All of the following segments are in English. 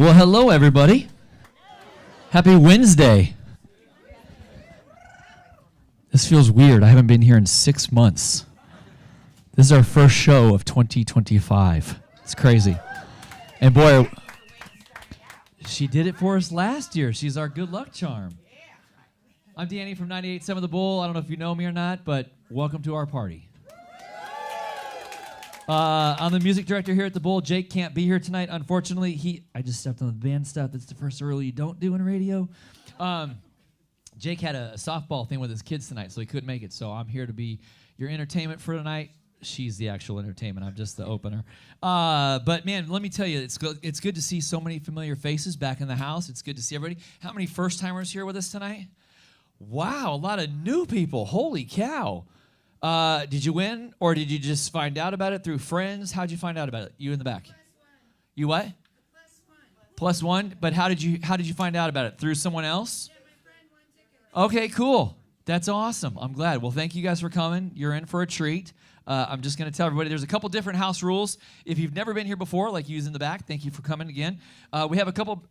Well, hello, everybody. Happy Wednesday. This feels weird. I haven't been here in 6 months. This is our first show of 2025. It's crazy. And boy, she did it for us last year. She's our good luck charm. I'm Danny from 98.7 The Bull. I don't know if you know me or not, but welcome to our party. I'm the music director here at The Bull. Jake can't be here tonight, unfortunately. I just stepped on the band stuff. That's the first rule you don't do in radio. Jake had a softball thing with his kids tonight, so he couldn't make it. So I'm here to be your entertainment for tonight. She's the actual entertainment. I'm just the opener. But, man, let me tell you, it's good to see so many familiar faces back in the house. It's good to see everybody. How many first-timers here with us tonight? Wow, a lot of new people. Holy cow. Did you win, or did you just find out about it through friends? How'd you find out about it? You in the back. +1. You what? +1. But how did you find out about it? Through someone else? Yeah, my friend won tickets. Okay, cool. That's awesome. I'm glad. Well, thank you guys for coming. You're in for a treat. I'm just going to tell everybody there's a couple different house rules. If you've never been here before, like you's in the back, thank you for coming again. We have a couple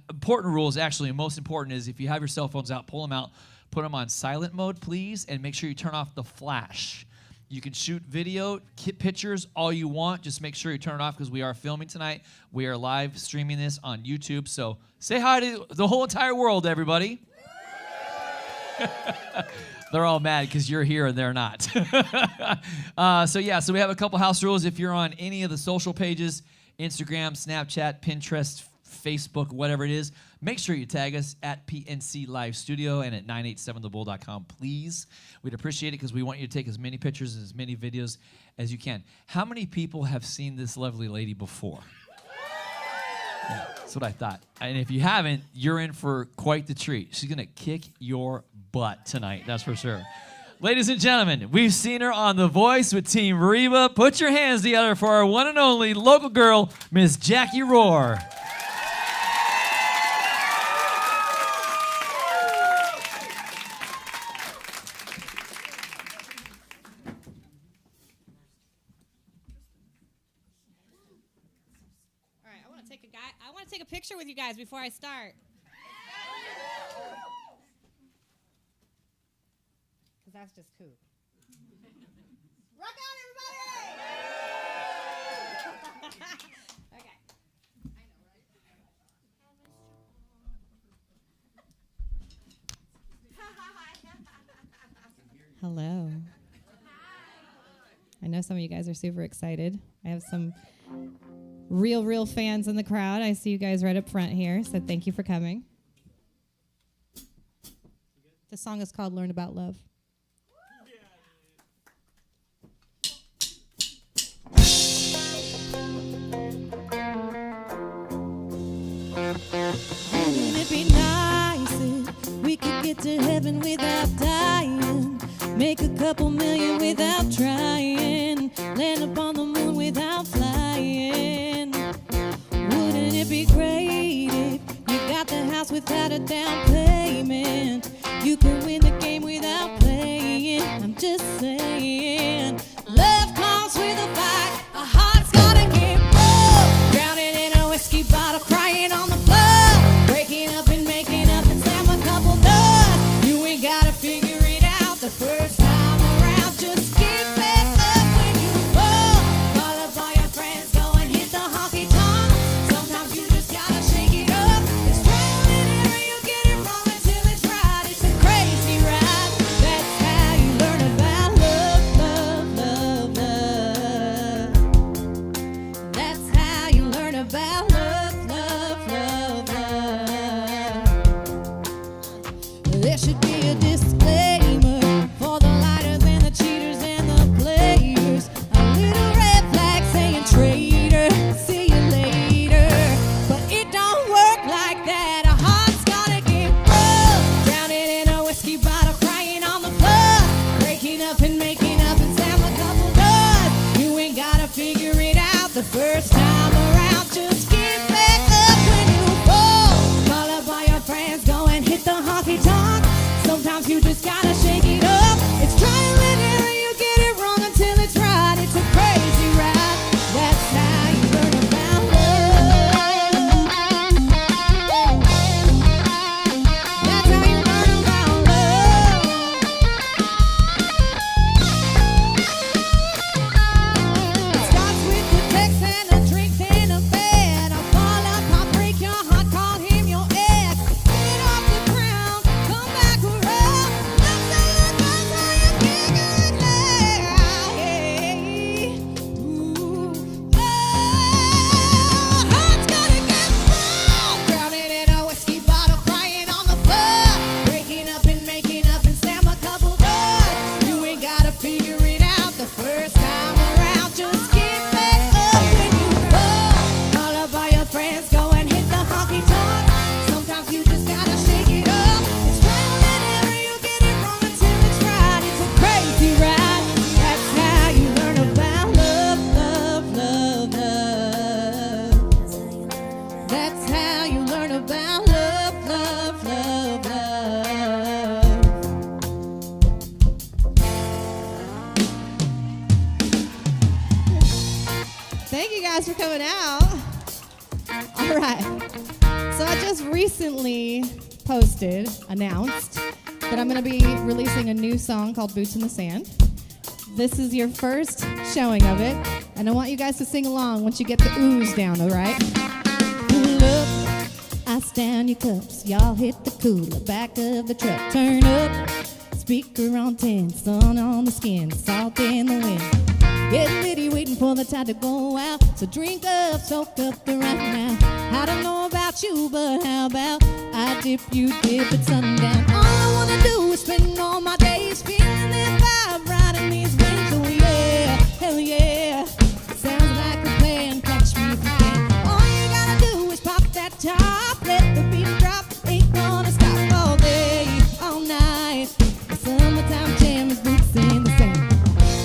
important rules, actually. And most important is if you have your cell phones out, pull them out. Put them on silent mode, please, and make sure you turn off the flash. You can shoot video, pictures, all you want. Just make sure you turn it off because we are filming tonight. We are live streaming this on YouTube. So say hi to the whole entire world, everybody. They're all mad because you're here and they're not. So we have a couple house rules. If you're on any of the social pages, Instagram, Snapchat, Pinterest, Facebook, whatever it is, make sure you tag us at PNC Live Studio and at 987thebull.com, please. We'd appreciate it because we want you to take as many pictures and as many videos as you can. How many people have seen this lovely lady before? Yeah, that's what I thought. And if you haven't, you're in for quite the treat. She's going to kick your butt tonight, that's for sure. Ladies and gentlemen, we've seen her on The Voice with Team Reba. Put your hands together for our one and only local girl, Miss Jacquie Roar. Take a picture with you guys before I start. Because that's just cool. Rock on, everybody! Okay. I know, right? Hello. I know some of you guys are super excited. I have some real fans in the crowd. I see you guys right up front here, so thank you for coming. The song is called Learn About Love. Wouldn't it be nice if we could get to heaven without dying? Make a couple million without trying. Land upon the moon without flying. Wouldn't it be great if you got the house without a down payment? You could win the game without playing. I'm just saying, love comes with a fight. A heart's gonna get broke. Drowning in a whiskey bottle, crying on the floor. Breaking up and making up and slam a couple doors. You ain't gotta figure it out the first time around. Just get back up when you fall. Call up all your friends, go and hit the honky tonk. Sometimes you just gotta shake it up. It's trial and error, you get it wrong until it's right. It's a crazy ride. That's how you learn about love, love, love, love. That's how you learn about love, love, love, love. There should be a disclaimer for the lighters and the cheaters and the players. A little red flag saying traitor, see you later. But it don't work like that. A heart's gotta get broke. Drowning in a whiskey bottle, crying on the floor. Breaking up and making up and slam a couple doors. You ain't gotta figure it out the first time around. Just get back up when you fall. Call up all your friends, go and hit the honky tonk. Sometimes you just gotta shake it up. It's trial and error, you get it wrong until it's right. It's a crazy ride. That's how you learn about love. Thank you guys for coming out. All right. So I just recently announced that I'm going to be releasing a new song called Boots in the Sand. This is your first showing of it, and I want you guys to sing along once you get the ooze down, all right? Pull up, ice down your cups, y'all hit the cooler, back of the truck, turn up, speaker on 10, sun on the skin, salt in the wind. Get litty waiting for the tide to go out, so drink up, soak up the right now. I don't know about you, but how about I dip, you dip at sundown. All I wanna do is spend all my days feeling that vibe, riding these waves. Oh yeah, hell yeah. Sounds like a plan, catch me if you can. All you gotta do is pop that top, let the beat drop, ain't gonna stop all day, all night. The summertime jam is boots in the sand.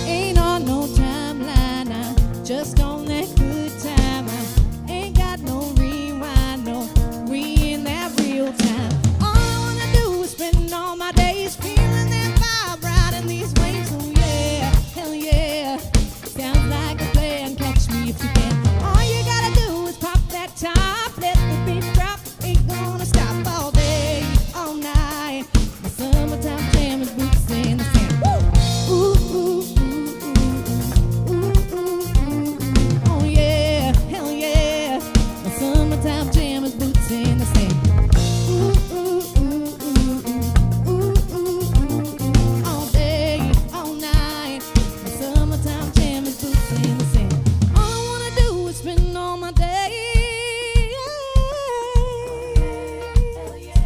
Ain't on no timeline, I'm just on that good time. I ain't got no rewind, no in that real time. All I wanna do is spend all my days feeling that vibe, riding these waves. Oh yeah, hell yeah. Sounds like a plan, catch me if you can. All you gotta do is pop that top, let the beat drop, ain't gonna stop all day, all night. The summertime jam is boots in the sand. Woo! Ooh, ooh, ooh, ooh, ooh, ooh, ooh. Oh yeah, hell yeah. The summertime jam is boots in the sand. Ooh, ooh, ooh, ooh, ooh, ooh, ooh. All day, all night. The summertime jam is boots in the sand. All I wanna do is spend all my day.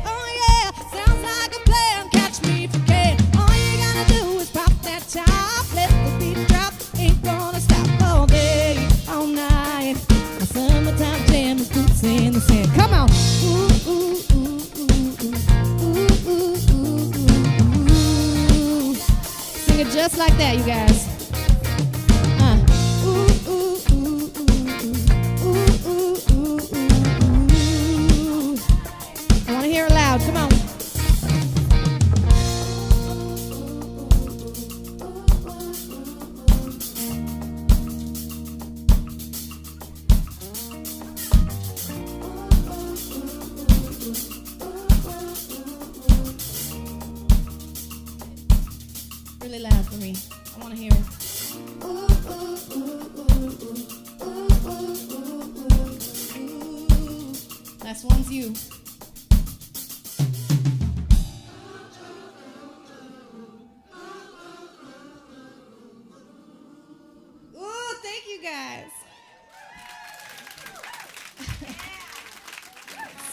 Oh yeah, sounds like a plan. Catch me if you can. All you gotta do is pop that top, let the beat drop. Ain't gonna stop all day, all night. The summertime jam is boots in the sand. Come on. Ooh, ooh, ooh, ooh, ooh, ooh, ooh, ooh, ooh. Sing it just like that, you guys. Ooh, ooh, ooh, ooh, ooh, ooh, ooh, ooh. I want to hear it loud. Come on. Really loud for me. I want to hear it. Last one's you. Ooh, thank you guys.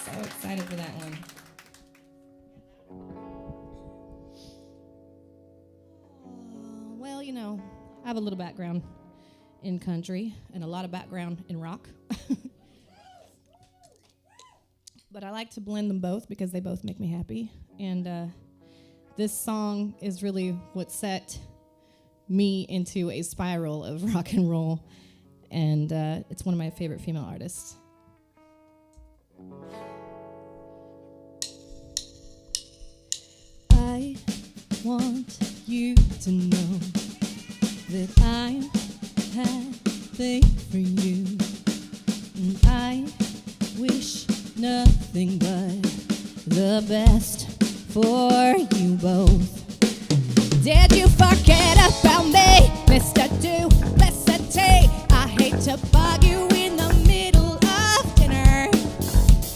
So excited for that one. Well, you know, I have a little background in country and a lot of background in rock. But I like to blend them both because they both make me happy. And this song is really what set me into a spiral of rock and roll. And it's one of my favorite female artists. I want you to know that I'm happy for you, and I wish nothing but the best for you both. Did you forget about me, Mr. Duplicity? I hate to bug you in the middle of dinner.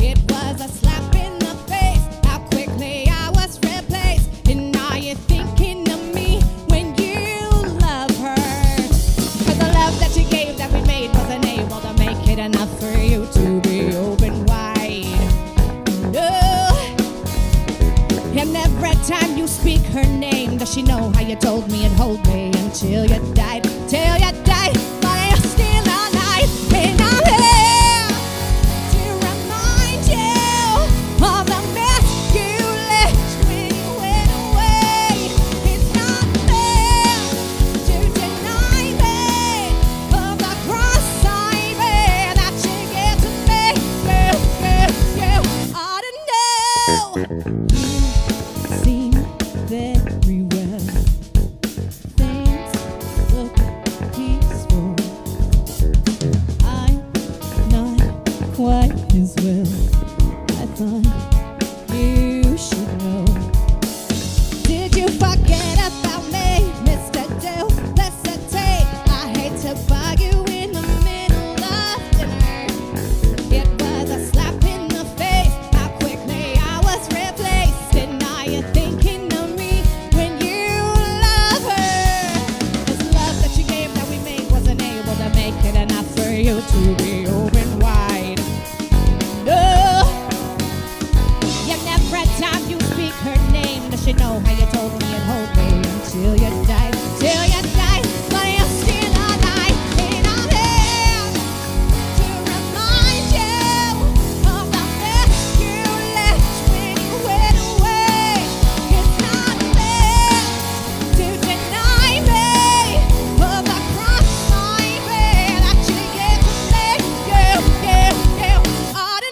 It was a slap in the face, how quickly I was replaced. And are you thinking of me when you love her? 'Cause the love that you gave that we made wasn't able to make it enough for you to be open wide. No. And every time you speak her name, does she know how you told me and hold me until you died? Till you died, but you're still alive. And I'm here to remind you of the mess you left when you went away. It's not fair to deny me of the cross I bear that you get to me. You ought to know. You seem very well. Things look as well. I thought you should know. Did you forget about me, Mr. Duplicity? I hate to bug you in the middle of dinner. It was a slap in the face, how quickly I was replaced. And now you're thinking of me when you love her. This love that you gave that we made wasn't able to make it enough for you to be open wide. No, you never had time you speak her name. Does she know how you told me you'd hold me until you died? Till you died, but you're still alive. And I'm here to remind you of the best you left when you went away. It's not fair to deny me of the cross I bear that you gave to me. You ought to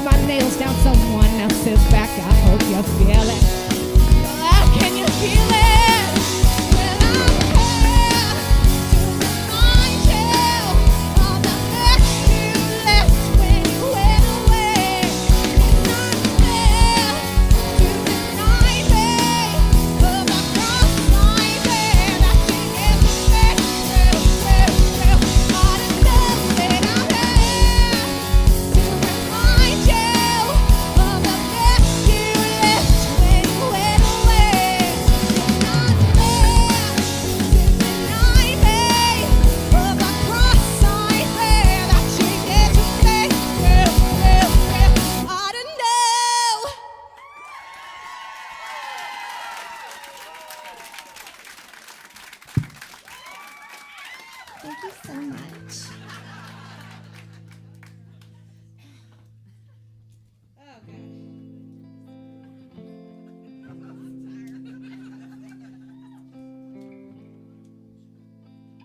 my nails down someone else's back. I hope you feel it. Can you feel it? Well, I'm here to remind you of the best you left when you went away. It's not fair to deny me of the cross I bear that you gave to me. Ought to know that I'm here to remind you of the best you left when you went away. It's not fair to deny me of the cross I bear that you gave to me. Ought to know. Thank you so much.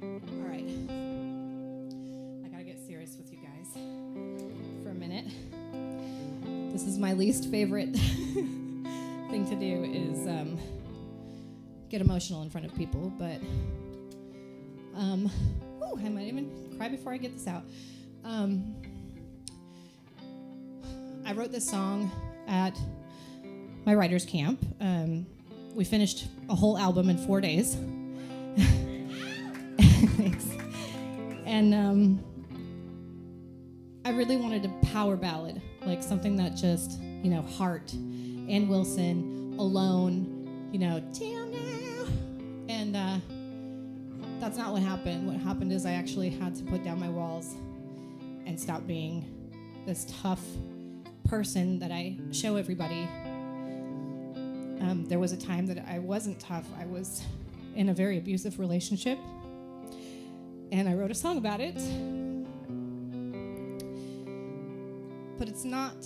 All right. I gotta get serious with you guys for a minute. This is my least favorite thing to do is get emotional in front of people, but I might even cry before I get this out. I wrote this song at my writer's camp. We finished a whole album in 4 days. Thanks. And I really wanted a power ballad, like something that just, Heart, Ann Wilson, Alone, till now. And that's not what happened. What happened is I actually had to put down my walls and stop being this tough person that I show everybody. There was a time that I wasn't tough. I was in a very abusive relationship, and I wrote a song about it. But it's not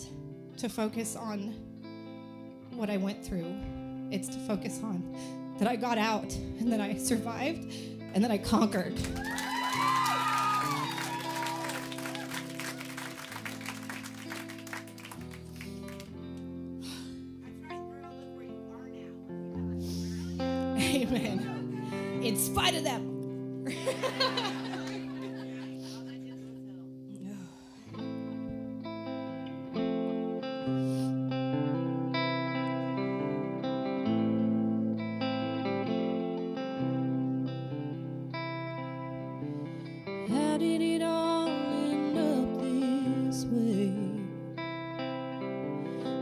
to focus on what I went through. It's to focus on that I got out and that I survived and that I conquered. Amen. In spite of them. How did it all end up this way?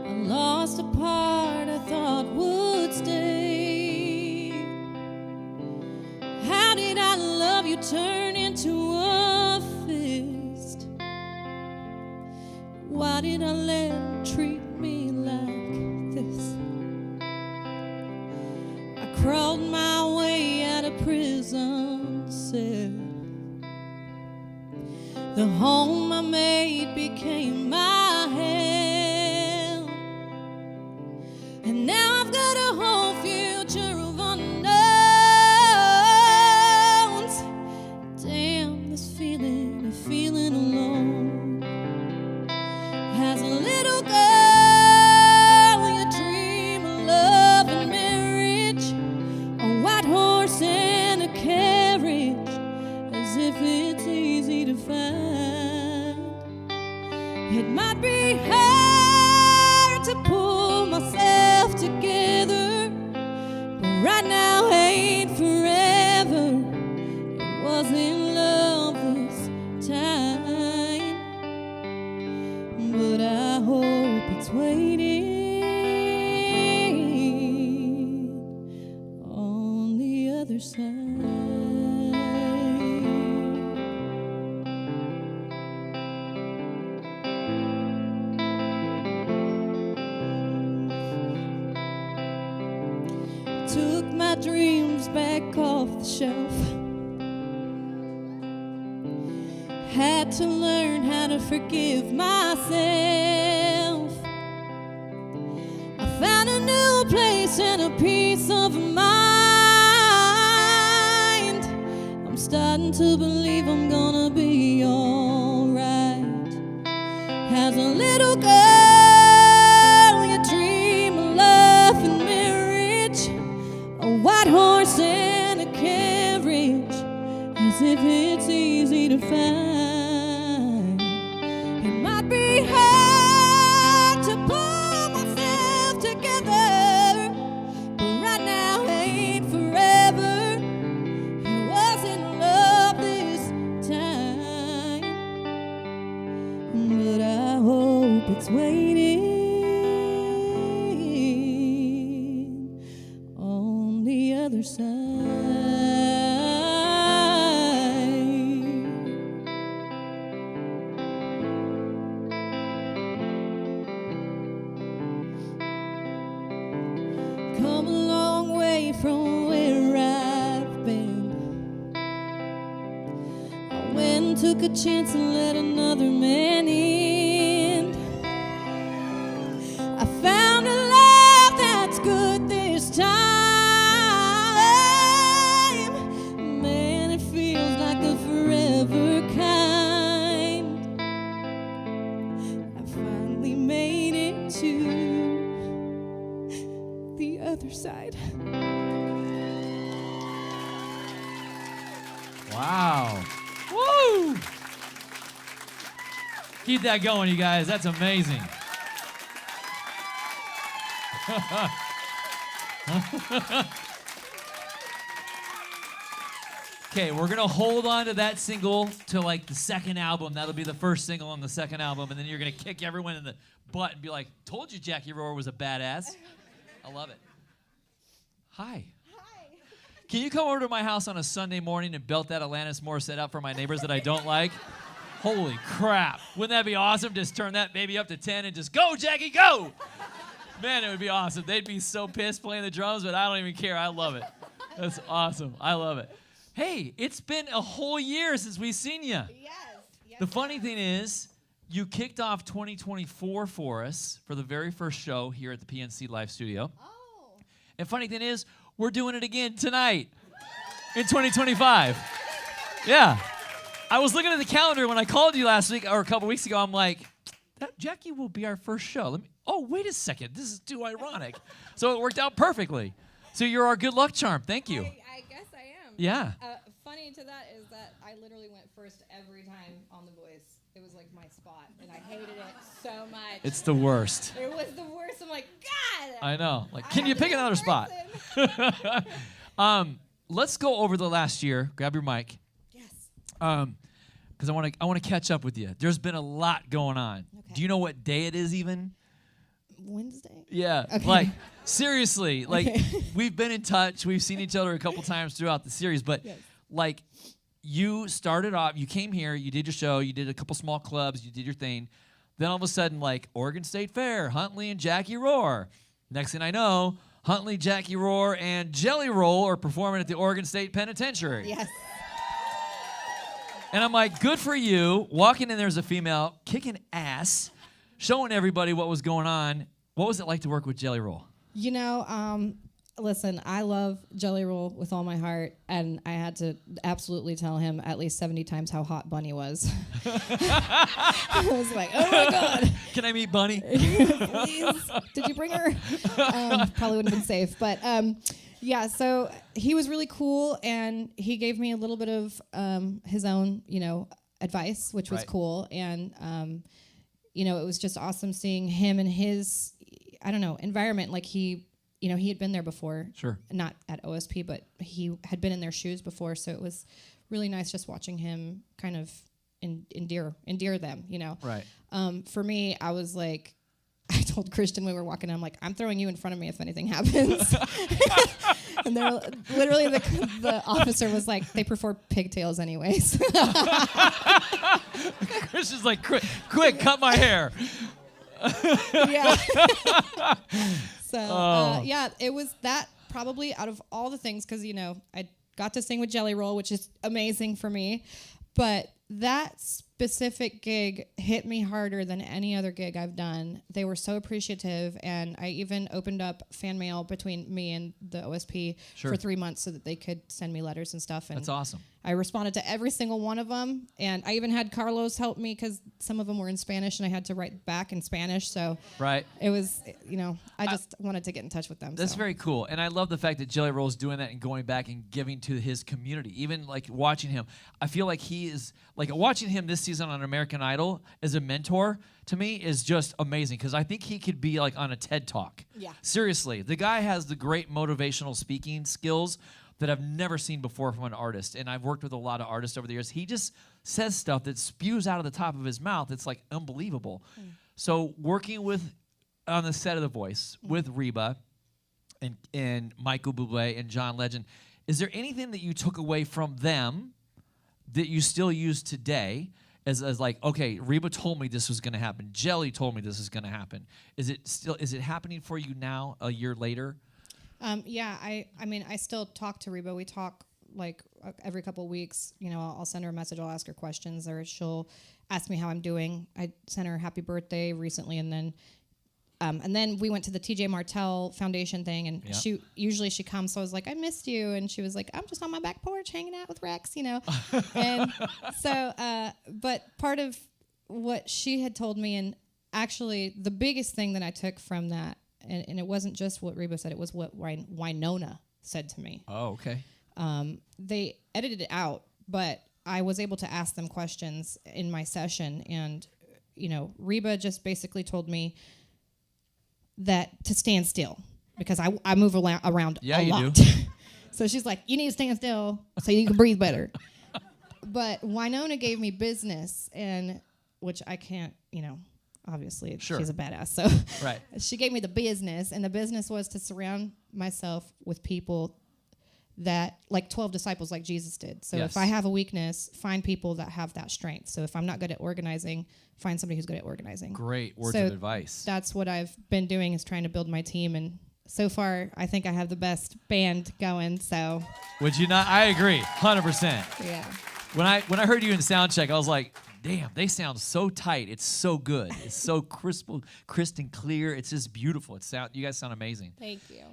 I lost a part I thought would stay. How did I love you turn into a fist? did I let him treat me like this? I crawled my way out of prison cell. The home I made became my hell. And now I've got a whole future of unknowns. Damn, this feeling of feeling alone. As a little girl, you dream of love and marriage, a white horse and a carriage, as if it's easy to find. It might be hard to pull myself together, but right now ain't forever. It wasn't love this time, but I hope it's waiting on the other side. Took my dreams back off the shelf. Had to learn how to forgive myself. I found a new place and a peace of mind. I'm starting to believe I'm gonna be alright. As a little girl, you dream of love and marriage, a white horse and a carriage, as if it's easy to find. It might be hard to pull myself together, but right now ain't forever. It wasn't love this time, but I hope it's waiting on the other side. Come a long way from where I've been. I went and took a chance and let another man in. I found a love that's good this time. Man, it feels like the forever kind. I finally made it to the other side. Wow. Woo! Keep that going, you guys. That's amazing. Okay, we're going to hold on to that single to like the second album. That'll be the first single on the second album, and then you're going to kick everyone in the butt and be like, told you Jacquie Roar was a badass. I love it. Hi. Hi. Can you come over to my house on a Sunday morning and belt that Alanis Morissette out for my neighbors that I don't like? Holy crap. Wouldn't that be awesome? Just turn that baby up to 10 and just go, Jacquie, go! Man, it would be awesome. They'd be so pissed playing the drums, but I don't even care. I love it. That's awesome. I love it. Hey, it's been a whole year since we've seen you. Yes. The funny thing is, you kicked off 2024 for us for the very first show here at the PNC Live Studio. Oh. And funny thing is, we're doing it again tonight in 2025. Yeah. I was looking at the calendar when I called you last week or a couple weeks ago. I'm like, that Jacquie will be our first show. Oh, wait a second. This is too ironic. So it worked out perfectly. So you're our good luck charm. Thank you. I guess I am. Yeah. Funny to that is that I literally went first every time on The Voice. It was like my spot, and I hated it so much. It's the worst. It was the worst. I'm like, God. I know. Like, can you pick another spot? Let's go over the last year. Grab your mic. Yes. Because I want to catch up with you. There's been a lot going on. Okay. Do you know what day it is even? Wednesday. Yeah. Okay. Like seriously, like Okay. we've been in touch. We've seen each other a couple times throughout the series, but Yes. like you started off. You came here. You did your show. You did a couple small clubs. You did your thing. Then all of a sudden, like, Oregon State Fair, Huntley and Jacquie Roar. Next thing I know, Huntley, Jacquie Roar, and Jelly Roll are performing at the Oregon State Penitentiary. Yes. And I'm like, good for you. Walking in there as a female, kicking ass, showing everybody what was going on. What was it like to work with Jelly Roll? You know, listen, I love Jelly Roll with all my heart, and I had to absolutely tell him at least 70 times how hot Bunny was. I was like, oh my God. Can I meet Bunny? Please, did you bring her? Probably would have been safe. But yeah, so he was really cool, and he gave me a little bit of his own, advice, which was cool. And, it was just awesome seeing him in his, environment. Like he had been there before. Sure. Not at OSP, but he had been in their shoes before. So it was really nice just watching him kind of endear them, Right. For me, I was like, I told Christian when we were walking, I'm like, I'm throwing you in front of me if anything happens. And they're literally the officer was like, they prefer pigtails anyways. Christian's like, quick, cut my hair. Yeah. So, yeah, it was that probably out of all the things, because, I got to sing with Jelly Roll, which is amazing for me. But that specific gig hit me harder than any other gig I've done. They were so appreciative, and I even opened up fan mail between me and the OSP for 3 months so that they could send me letters and stuff. And that's awesome. I responded to every single one of them, and I even had Carlos help me because some of them were in Spanish, and I had to write back in Spanish. So it was, I just wanted to get in touch with them. That's very cool, and I love the fact that Jelly Roll is doing that and going back and giving to his community. Even like watching him, I feel like he is like watching him this season on American Idol as a mentor. To me, is just amazing because I think he could be like on a TED Talk. Yeah. Seriously, the guy has the great motivational speaking skills that I've never seen before from an artist. And I've worked with a lot of artists over the years. He just says stuff that spews out of the top of his mouth. It's like unbelievable. So working on the set of The Voice with Reba and Michael Bublé and John Legend, is there anything that you took away from them that you still use today as like, okay, Reba told me this was going to happen. Jelly told me this is going to happen. Is it happening for you now, a year later? Yeah, I mean, I still talk to Reba. We talk like every couple of weeks. I'll send her a message. I'll ask her questions, or she'll ask me how I'm doing. I sent her a happy birthday recently, and then we went to the TJ Martell Foundation thing, and she usually comes. So I was like, I missed you, and she was like, I'm just on my back porch hanging out with Rex, And so, but part of what she had told me, and actually the biggest thing that I took from that. And it wasn't just what Reba said, it was what Winona said to me. Oh, okay. They edited it out, but I was able to ask them questions in my session. And, Reba just basically told me that to stand still because I move around a lot. You do. So she's like, you need to stand still so you can breathe better. But Winona gave me business, and which I can't, obviously, she's a badass. So she gave me the business, and the business was to surround myself with people that, like 12 disciples like Jesus did. So if I have a weakness, find people that have that strength. So if I'm not good at organizing, find somebody who's good at organizing. Great words of advice. That's what I've been doing, is trying to build my team. And so far, I think I have the best band going. So would you not? I agree, 100%. Yeah. When I heard you in sound check, I was like, damn, they sound so tight. It's so good. It's so crisp and clear. It's just beautiful. You guys sound amazing. Thank you.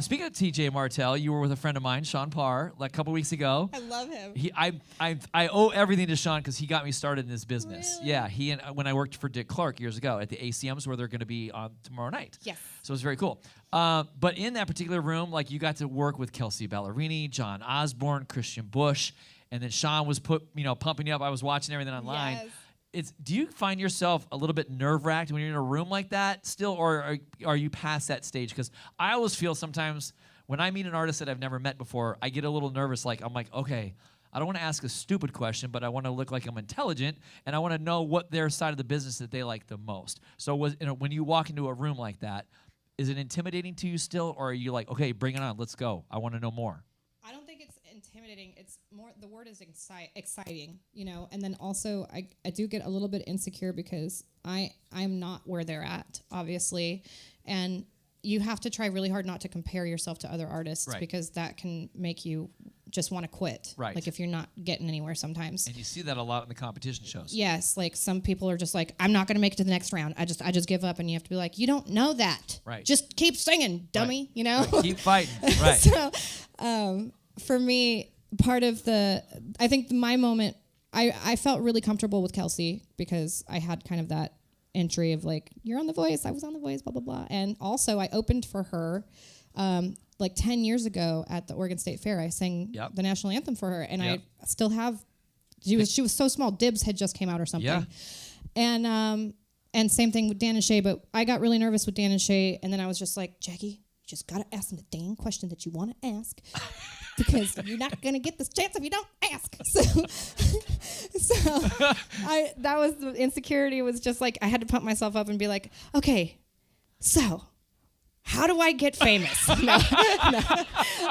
Speaking of TJ Martell, you were with a friend of mine, Sean Parr, like a couple weeks ago. I love him. I owe everything to Sean because he got me started in this business. Really? Yeah, when I worked for Dick Clark years ago at the ACMs where they're going to be on tomorrow night. Yes. So it was very cool. But in that particular room, like you got to work with Kelsey Ballerini, John Osborne, Christian Bush, and then Sean was pumping you up. I was watching everything online. Yes. Do you find yourself a little bit nerve-wracked when you're in a room like that still, or are you past that stage? Because I always feel sometimes when I meet an artist that I've never met before, I get a little nervous. Like I'm like, okay, I don't want to ask a stupid question, but I want to look like I'm intelligent, and I want to know what their side of the business that they like the most. So when you walk into a room like that, is it intimidating to you still, or are you like, okay, bring it on, let's go, I want to know more? I don't think it's intimidating. It's more, the word is exciting, you know. And then also I do get a little bit insecure because I'm not where they're at, obviously, and you have to try really hard not to compare yourself to other artists, because that can make you just want to quit. Right. Like if you're not getting anywhere sometimes. And you see that a lot in the competition shows. Yes, like some people are just like, I'm not going to make it to the next round. I just give up, and you have to be like, you don't know that. Right. Just keep singing, dummy. You know. Right. Keep fighting. Right. So, for me, part of I think my moment, I felt really comfortable with Kelsey because I had kind of that entry of like, you're on The Voice, I was on The Voice, blah blah blah, and also I opened for her. Like 10 years ago at the Oregon State Fair, I sang the national anthem for her, and I still have. She was so small. Dibs had just came out or something, and same thing with Dan and Shay. But I got really nervous with Dan and Shay, and then I was just like, Jackie, you just gotta ask them the dang question that you want to ask, because you're not gonna get this chance if you don't ask. So that was the insecurity. Was just like I had to pump myself up and be like, okay, so. How do I get famous? No.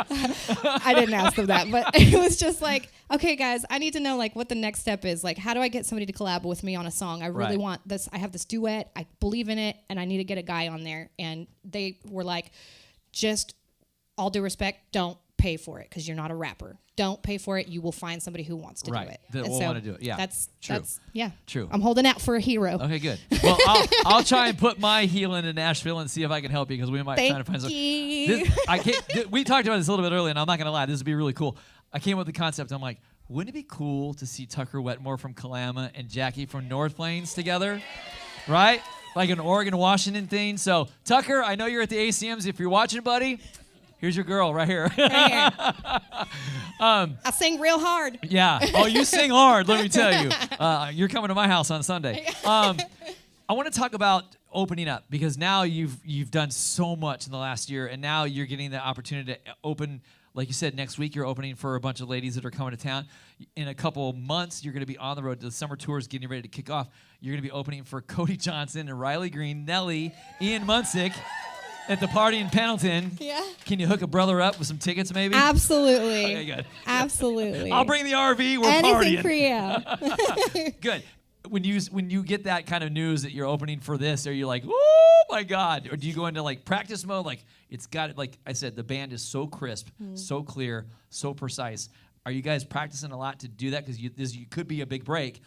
I didn't ask them that, but it was just like, okay, guys, I need to know like what the next step is. Like, how do I get somebody to collab with me on a song? I really want this. I have this duet. I believe in it, and I need to get a guy on there. And they were like, just all due respect, don't pay for it because you're not a rapper. Don't pay for it. You will find somebody who wants to do it. That will want to do it. Yeah, that's true. True. I'm holding out for a hero. Okay, good. Well, I'll try and put my heel into Nashville and see if I can help you, because we might try to find something. We talked about this a little bit earlier, and I'm not gonna lie, this would be really cool. I came up with the concept. I'm like, wouldn't it be cool to see Tucker Wetmore from Kalama and Jackie from North Plains together, right? Like an Oregon Washington thing. So Tucker, I know you're at the ACMs. If you're watching, buddy. Here's your girl right here. I sing real hard. Yeah. Oh, you sing hard, let me tell you. You're coming to my house on Sunday. I want to talk about opening up, because now you've done so much in the last year, and now you're getting the opportunity to open. Like you said, next week you're opening for a bunch of ladies that are coming to town. In a couple months, you're going to be on the road. The summer tour is getting ready to kick off. You're going to be opening for Cody Johnson and Riley Green, Nelly, Ian Munsick. At the party in Pendleton. Yeah. Can you hook a brother up with some tickets, maybe? Absolutely. Okay, good. Absolutely. I'll bring the RV. We're anything partying. For you. Good. When you get that kind of news that you're opening for this, are you like, oh my God? Or do you go into like practice mode? Like it's got, like I said, the band is so crisp, so clear, so precise. Are you guys practicing a lot to do that? Because you could be a big break.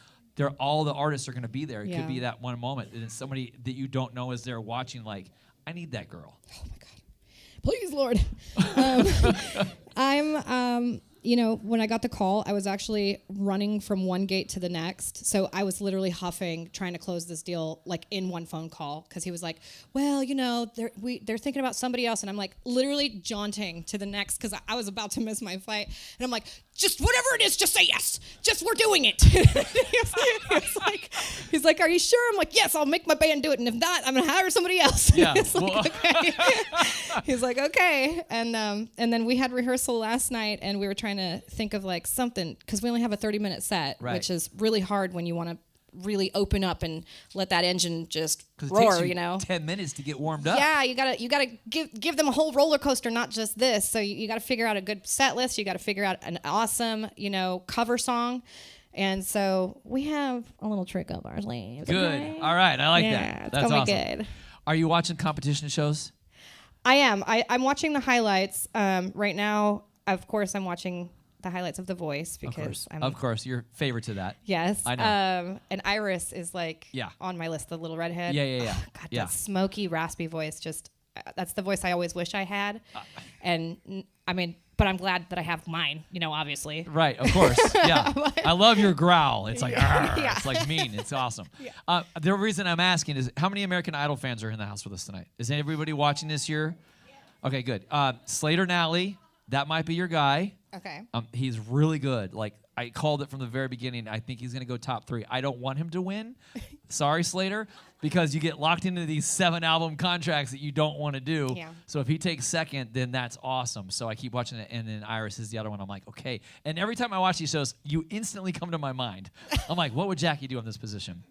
All the artists are going to be there. It could be that one moment, and it's somebody that you don't know is there watching. Like, I need that girl. Oh my God. Please, Lord. I'm, when I got the call, I was actually running from one gate to the next. So I was literally huffing, trying to close this deal like in one phone call. Because he was like, well, they're thinking about somebody else. And I'm like literally jaunting to the next because I was about to miss my flight. And I'm like, just whatever it is, just say yes. Just we're doing it. He's like, are you sure? I'm like, yes, I'll make my band do it. And if not, I'm going to hire somebody else. Yeah. Okay. He's like, okay. And then we had rehearsal last night, and we were trying to think of like something, because we only have a 30-minute set, which is really hard when you want to really open up and let that engine just roar, it takes you 10 minutes to get warmed up. Yeah, you gotta give them a whole roller coaster, not just this. So you gotta figure out a good set list. You gotta figure out an awesome, cover song. And so we have a little trick up our sleeves. Good. Okay? All right, I like that. That's gonna awesome. Be good. Are you watching competition shows? I am. I'm watching the highlights right now. Of course, I'm watching the highlights of The Voice because of course, your favorite to that. Yes, I know. And Iris is like on my list, the little redhead. Yeah. Oh, God, that smoky, raspy voice. Just that's the voice I always wish I had. And I mean, but I'm glad that I have mine. Obviously. Right. Of course. Yeah. I love your growl. It's like it's like mean. It's awesome. Yeah. The reason I'm asking is how many American Idol fans are in the house with us tonight? Is everybody watching this year? Yeah. Okay. Good. Slater Nally. That might be your guy. Okay. He's really good. Like, I called it from the very beginning. I think he's going to go top 3. I don't want him to win. Sorry, Slater, because you get locked into these 7-album contracts that you don't want to do. Yeah. So if he takes second, then that's awesome. So I keep watching it, and then Iris is the other one. I'm like, okay. And every time I watch these shows, you instantly come to my mind. I'm like, what would Jackie do in this position?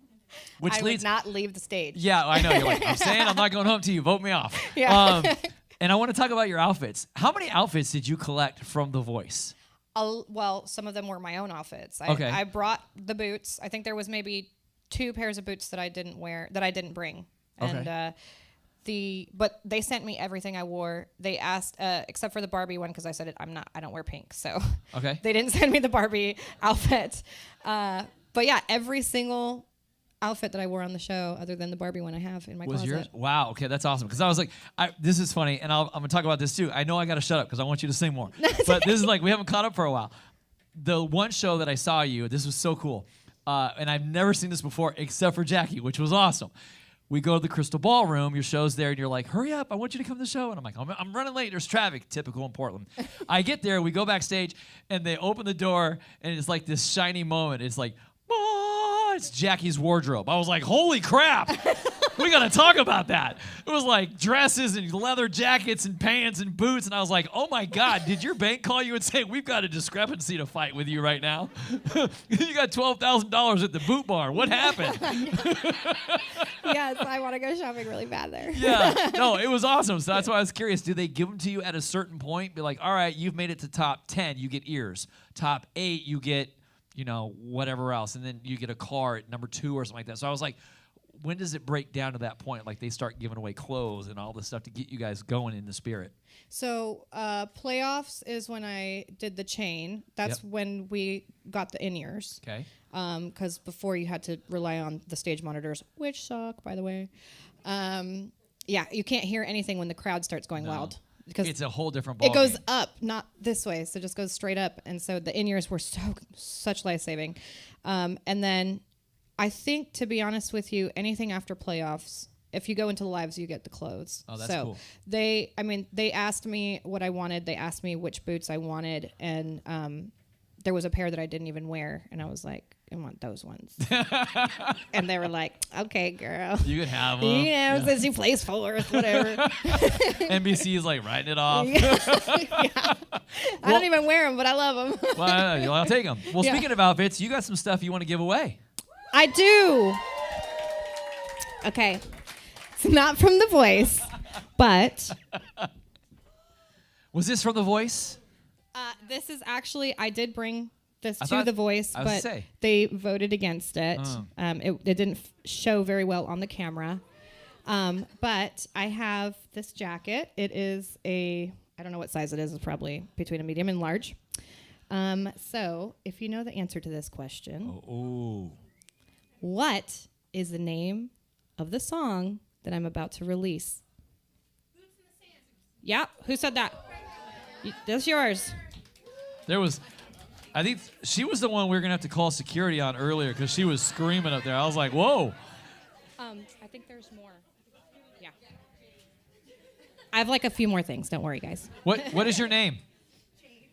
I would not leave the stage. Yeah, I know. You're like, I'm saying I'm not going home to you. Vote me off. Yeah. And I want to talk about your outfits. How many outfits did you collect from The Voice? Well, some of them were my own outfits. Okay. I brought the boots. I think there was maybe 2 pairs of boots that I didn't wear, that I didn't bring. Okay. And but they sent me everything I wore. They asked, except for the Barbie one, because I said I don't wear pink, so Okay. they didn't send me the Barbie outfit. But yeah, every single outfit that I wore on the show, other than the Barbie one, I have in my Was closet. yours? Wow. Okay, that's awesome. Because I was like, this is funny, and I'm going to talk about this too. I know I got to shut up because I want you to sing more. But this is like, we haven't caught up for a while. The one show that I saw you, this was so cool. And I've never seen this before except for Jackie, which was awesome. We go to the Crystal Ballroom, your show's there, and you're like, hurry up, I want you to come to the show. And I'm like, I'm running late, there's traffic, typical in Portland. I get there, we go backstage, and they open the door, and it's like this shiny moment. It's like, it's Jackie's wardrobe. I was like, holy crap, we got to talk about that. It was like dresses and leather jackets and pants and boots, and I was like, oh my God, did your bank call you and say, we've got a discrepancy to fight with you right now? You got $12,000 at the boot bar. What happened? Yes, I want to go shopping really bad there. Yeah, no, it was awesome. So that's why I was curious. Do they give them to you at a certain point? Be like, all right, you've made it to top 10, you get ears. Top 8, you get, whatever else. And then you get a car at number 2 or something like that. So I was like, when does it break down to that point? Like they start giving away clothes and all this stuff to get you guys going in the spirit. So playoffs is when I did the chain. That's when we got the in-ears. Okay. Because before you had to rely on the stage monitors, which suck, by the way. Yeah, you can't hear anything when the crowd starts going wild. Because it's a whole different ball It goes game. up, not this way. So it just goes straight up. And so the in-ears were such life-saving. And then I think, to be honest with you, anything after playoffs, if you go into the lives, you get the clothes. Oh, that's cool. They asked me what I wanted. They asked me which boots I wanted. And there was a pair that I didn't even wear. And I was like, I want those ones. And they were like, okay, girl. You can have them. Since you placed 4th, whatever. NBC is like writing it off. Yeah. I don't even wear them, but I love them. Well, I'll take them. Well, Yeah. speaking of outfits, you got some stuff you want to give away. I do. Okay. It's not from The Voice, but Was this from The Voice? this is actually, I did bring this I to thought- The Voice, I was but say. they voted against it. Oh. It didn't show very well on the camera. But I have this jacket. It is I don't know what size it is. It's probably between a medium and large. So if you know the answer to this question, what is the name of the song that I'm about to release? Yeah, who said that? That's yours. I think she was the one we were going to have to call security on earlier because she was screaming up there. I was like, whoa. I think there's more. Yeah. I have like a few more things. Don't worry, guys. What is your name?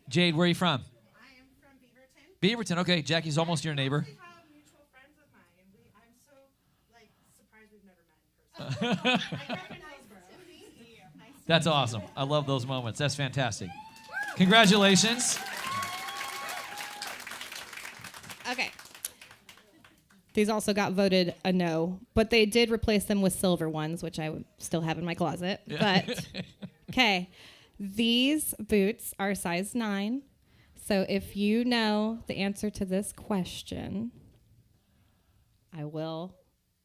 Jade, where are you from? I am from Beaverton. Beaverton. Okay, Jackie's almost your neighbor. We have mutual friends of mine, and I'm so surprised we've never met in person. I recognize her. That's awesome. I love those moments. That's fantastic. Congratulations. Okay. These also got voted a no, but they did replace them with silver ones, which I would still have in my closet. But, okay. These boots are size 9. So if you know the answer to this question, I will.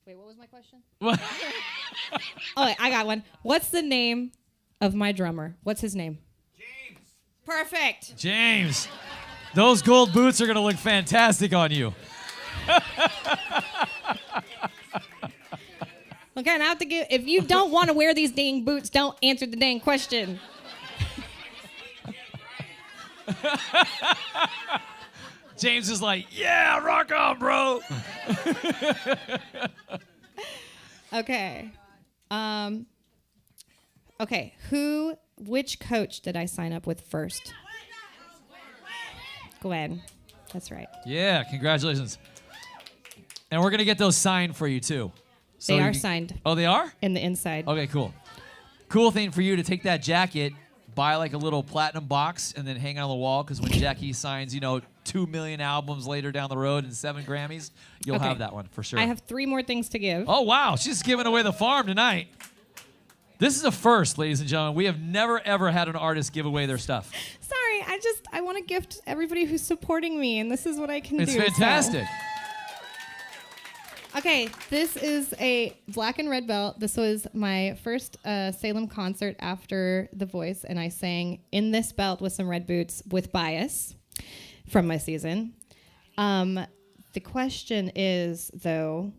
Wait, what was my question? Oh, wait, I got one. What's the name of my drummer? What's his name? James. Perfect. James, those gold boots are going to look fantastic on you. Okay, and I have to give. If you don't want to wear these dang boots, don't answer the dang question. James is like, yeah, rock on, bro. Okay. Okay. Which coach did I sign up with first? Gwen. That's right. Yeah, congratulations. And we're going to get those signed for you, too. So They you are can- signed Oh, they are? in the inside. Okay, cool. Cool thing for you to take that jacket, buy like a little platinum box, and then hang it on the wall, because when Jackie signs, 2 million albums later down the road and 7 Grammys, you'll Okay. have that one for sure. I have 3 more things to give. Oh, wow. She's giving away the farm tonight. This is a first, ladies and gentlemen. We have never, ever had an artist give away their stuff. Sorry, I want to gift everybody who's supporting me, and this is what I can It's do. fantastic. Okay, this is a black and red belt. This was my first Salem concert after The Voice, and I sang in this belt with some red boots with Bias from my season. The question is, though,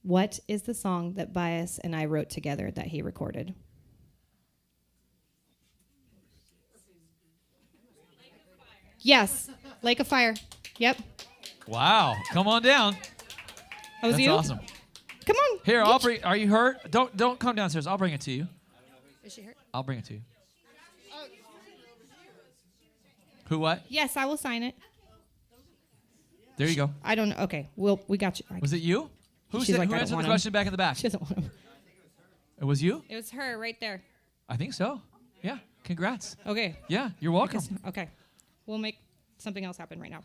what is the song that Bias and I wrote together that he recorded? Yes, Lake of Fire. Yep. Wow. Come on down. That was That's you? awesome. Come on. Here, I'll bring. Are you hurt? Don't come downstairs. I'll bring it to you. Is she hurt? I'll bring it to you. Who? What? Yes, I will sign it. There you go. I don't know. Okay, we got you. Was it you? Who She's said, like, who I don't answered the want him. question back in the back? She doesn't want him. It was you? It was her right there. I think so. Yeah. Congrats. Okay. Yeah. You're welcome. Okay. We'll make something else happen right now.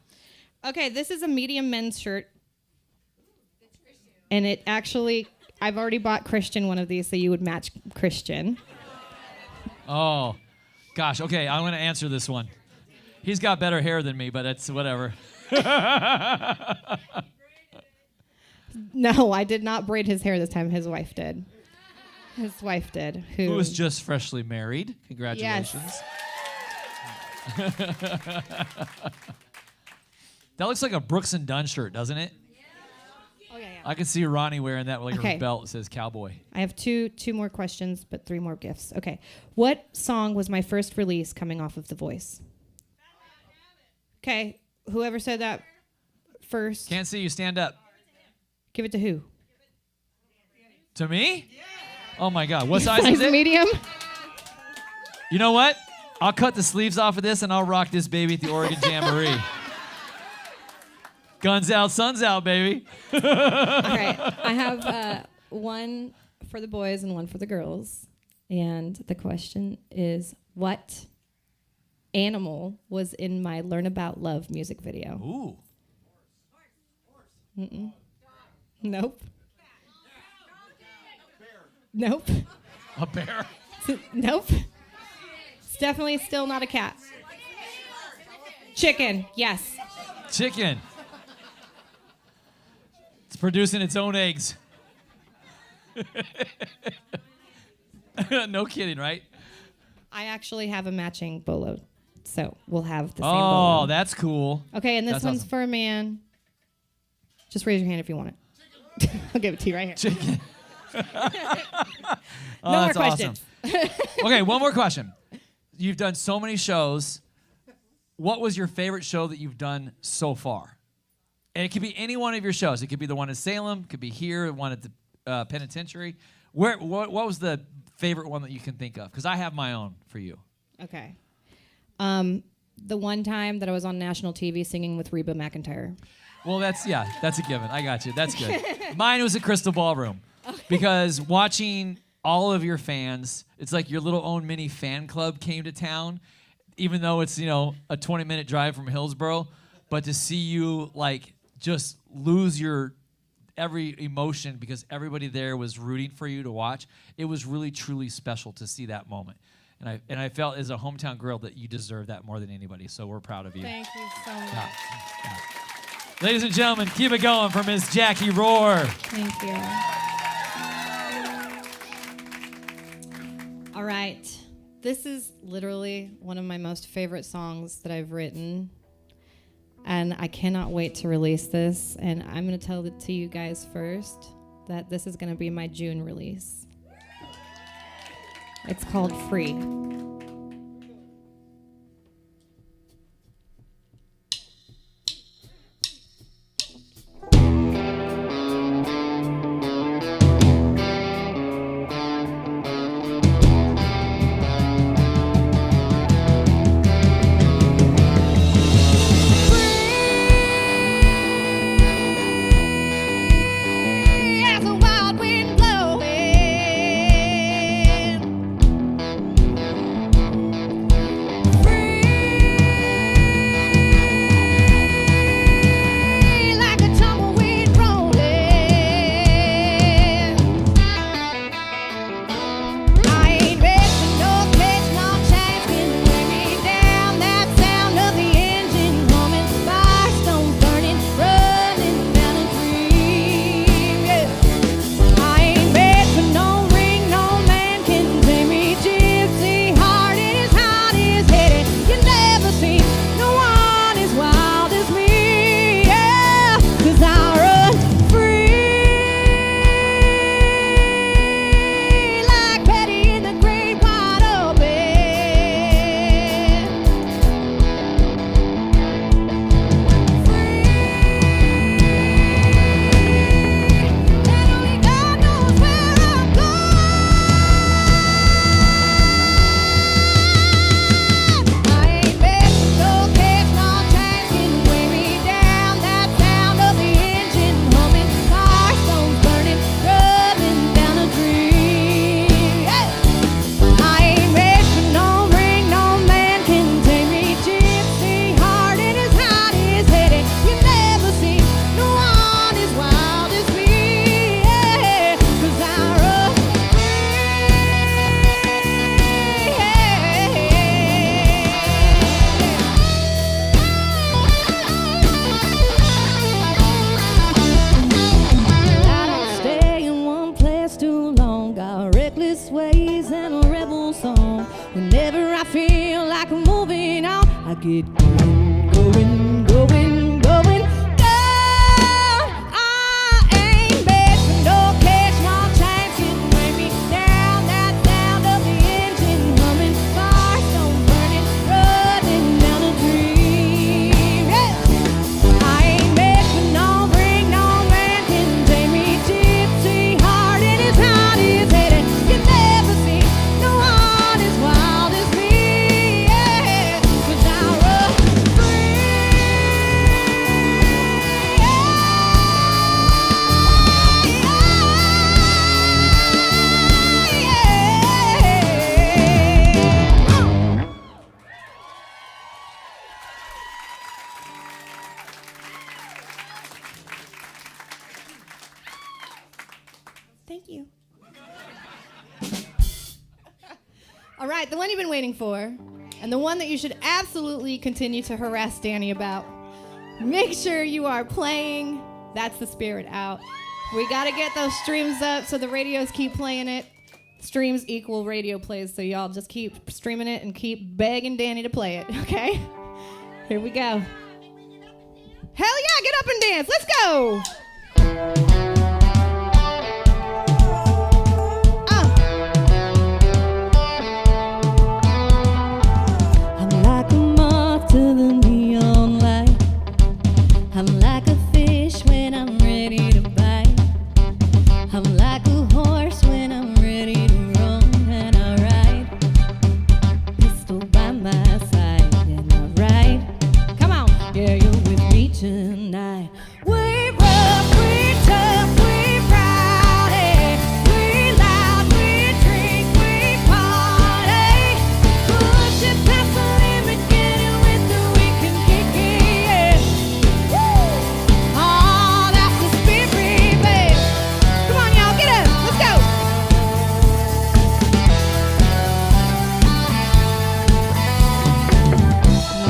Okay, this is a medium men's shirt. And it actually, I've already bought Christian one of these so you would match Christian. Oh, gosh. Okay, I'm going to answer this one. He's got better hair than me, but it's whatever. No, I did not braid his hair this time. His wife did. His wife did. Who was just freshly married. Congratulations. Yes. That looks like a Brooks and Dunn shirt, doesn't it? Oh, yeah. I could see Ronnie wearing that with like Okay. her belt that says cowboy. I have two more questions, but 3 more gifts. Okay. What song was my first release coming off of The Voice? Okay. Whoever said that first, Can't see you. Stand up. give it to who? To me? Oh my God. What size is Size it? medium? You know what? I'll cut the sleeves off of this and I'll rock this baby at the Oregon Jamboree. Guns out, suns out, baby. All right. I have one for the boys and one for the girls. And the question is, what animal was in my Learn About Love music video? Ooh. Nope. Nope. A bear. Nope. It's definitely still not a cat. Chicken. Yes. Chicken. It's producing its own eggs. No kidding, right? I actually have a matching bolo. So we'll have the same Oh, bolo. that's cool. Okay, and this That's one's awesome. for a man. Just raise your hand if you want it. I'll give it to you right here. Chicken. Oh, No more that's awesome. questions. Okay, one more question. You've done so many shows. What was your favorite show that you've done so far? And it could be any one of your shows. It could be the one in Salem. It could be here, the one at the penitentiary. What was the favorite one that you can think of? Because I have my own for you. Okay. The one time that I was on national TV singing with Reba McEntire. Well, that's a given. I got you. That's good. Mine was a Crystal Ballroom. Because watching all of your fans, it's like your little own mini fan club came to town, even though it's, a 20-minute drive from Hillsboro. But to see you, like, just lose your every emotion because everybody there was rooting for you to watch, it was really, truly special to see that moment. And I felt as a hometown girl that you deserve that more than anybody, so we're proud of you. Thank you so much. Yeah. Ladies and gentlemen, keep it going for Miss Jacquie Roar. Thank you. All right. This is literally one of my most favorite songs that I've written. And I cannot wait to release this. And I'm going to tell it to you guys first that this is going to be my June release. It's called Free. As a wild wind blowing, like it going, going, going, going down. I ain't bad for no cash, small change can weigh me down. That sound of the engine humming, firestone burning, running down a dream. Hey! I ain't bad for no ring, no man can tame me. Gypsy heart and his heart is headed. You never see no heart as wild as me. Yeah, 'cause I run free. Thank you. All right, the one you've been waiting for, and the one that you should absolutely continue to harass Danny about. Make sure you are playing That's the Spirit Out. We got to get those streams up so the radios keep playing it. Streams equal radio plays, so y'all just keep streaming it and keep begging Danny to play it, okay? Here we go. Hell yeah, get up and dance. Let's go. I'm like a moth to the neon light. I'm like a fish when I'm ready to bite. I'm like a horse when I'm ready to run, and I ride. Pistol by my side, and I ride. Come on, yeah, you're with me tonight. We rough, we tough, we rowdy, we loud, we drink, we party. Push it past the limit, get it with the weekend kicking, yeah. Woo! Oh, that's the spirit, babe. Come on, y'all, get up, let's go.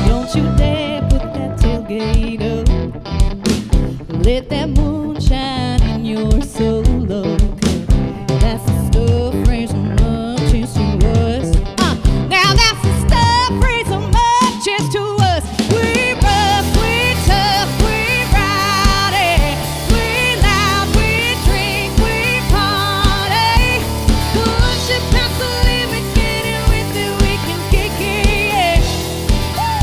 Don't you dare put that tailgate up. Let that moon shine in your solo cup. That's the stuff, raise 'em up, cheers to us. Now that's the stuff, raise 'em up, cheers to us. We rough, we tough, we rowdy, we loud, we drink, we party. Push it past the limit, get it with it, we can kick it, yeah. Woo!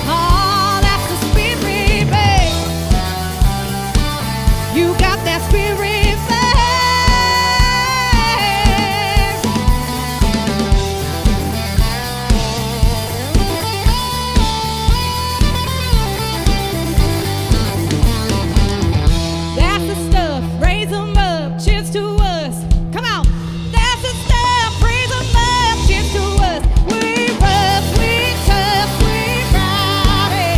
Oh, that's the spirit, babe. You got that spirit, babe. That's the stuff, raise 'em up, cheers to us. Come on. That's the stuff, raise 'em up, cheers to us. We rough, we tough, we rowdy,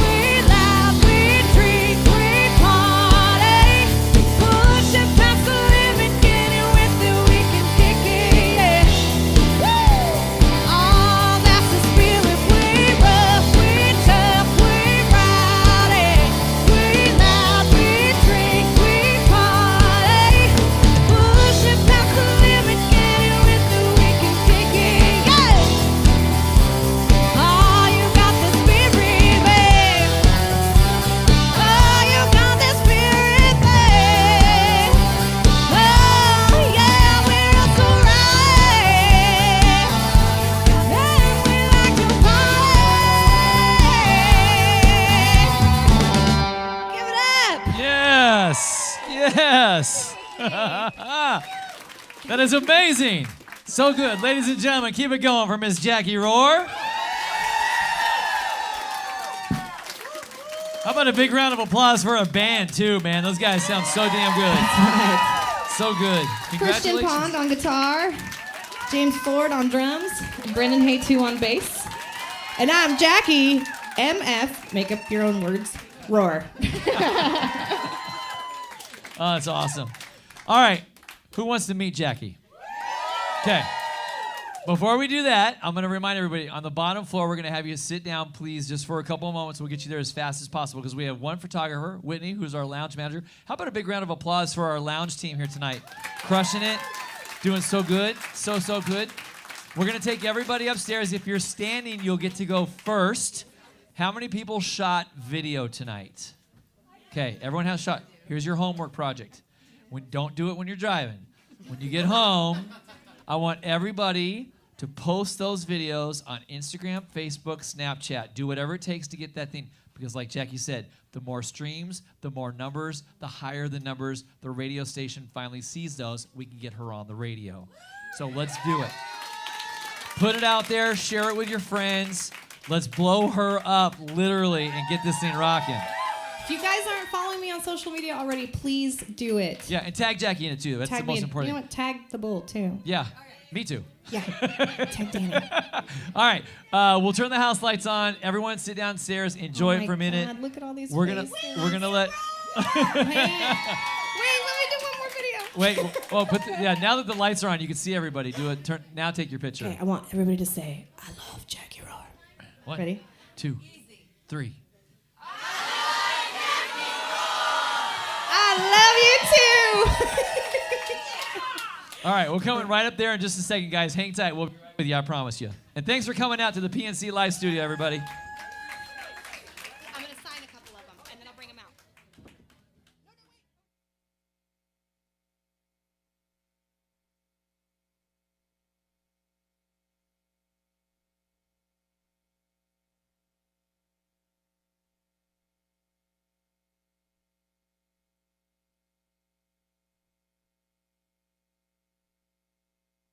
we loud, we drink, we party. Push it past the limit, get it with it, we can kick it, yeah. Woo! Oh, that's the spirit. We rough, we tough, we rowdy, we loud, we drink, we party. Push it past the limit, get it with it, we can kick it, yeah. Oh, you got the spirit, babe. Oh, you got the spirit, babe. Oh, yeah, we're so right. And we like to party. Give it up. Yes, yes. That is amazing. So good. Ladies and gentlemen, keep it going for Miss Jacquie Roar. How about a big round of applause for a band, too, man? Those guys sound so damn good. So good. Christian Congratulations. Pond on guitar, James Ford on drums, and Brendan Haytu on bass. And I'm Jacquie, MF, make up your own words, Roar. Oh, that's awesome. All right. Who wants to meet Jacquie? Okay. Before we do that, I'm going to remind everybody, on the bottom floor, we're going to have you sit down, please, just for a couple of moments. We'll get you there as fast as possible because we have one photographer, Whitney, who's our lounge manager. How about a big round of applause for our lounge team here tonight? Crushing it. Doing so good. So good. We're going to take everybody upstairs. If you're standing, you'll get to go first. How many people shot video tonight? Okay, everyone has shot. Here's your homework project. Don't do it when you're driving. When you get home, I want everybody to post those videos on Instagram, Facebook, Snapchat. Do whatever it takes to get that thing. Because like Jackie said, the more streams, the more numbers, the higher the numbers, the radio station finally sees those, we can get her on the radio. So let's do it. Put it out there, share it with your friends. Let's blow her up, literally, and get this thing rocking. If you guys aren't following me on social media already, please do it. Yeah, and tag Jackie in it too. That's Tag the me most in- important. You know what? Tag the bull too. Yeah, me too. Yeah. Tag Danny. All right, we'll turn the house lights on. Everyone sit downstairs, enjoy it for a minute. God, look at all these We're faces. gonna let. Wait, let me do one more video. Wait, now that the lights are on, you can see everybody. Now take your picture. Okay, I want everybody to say, I love Jacquie Roar. One, Ready? 2, 3. I love you too. All right, we're coming right up there in just a second, guys. Hang tight. We'll be with you, I promise you. And thanks for coming out to the PNC Live Studio, everybody.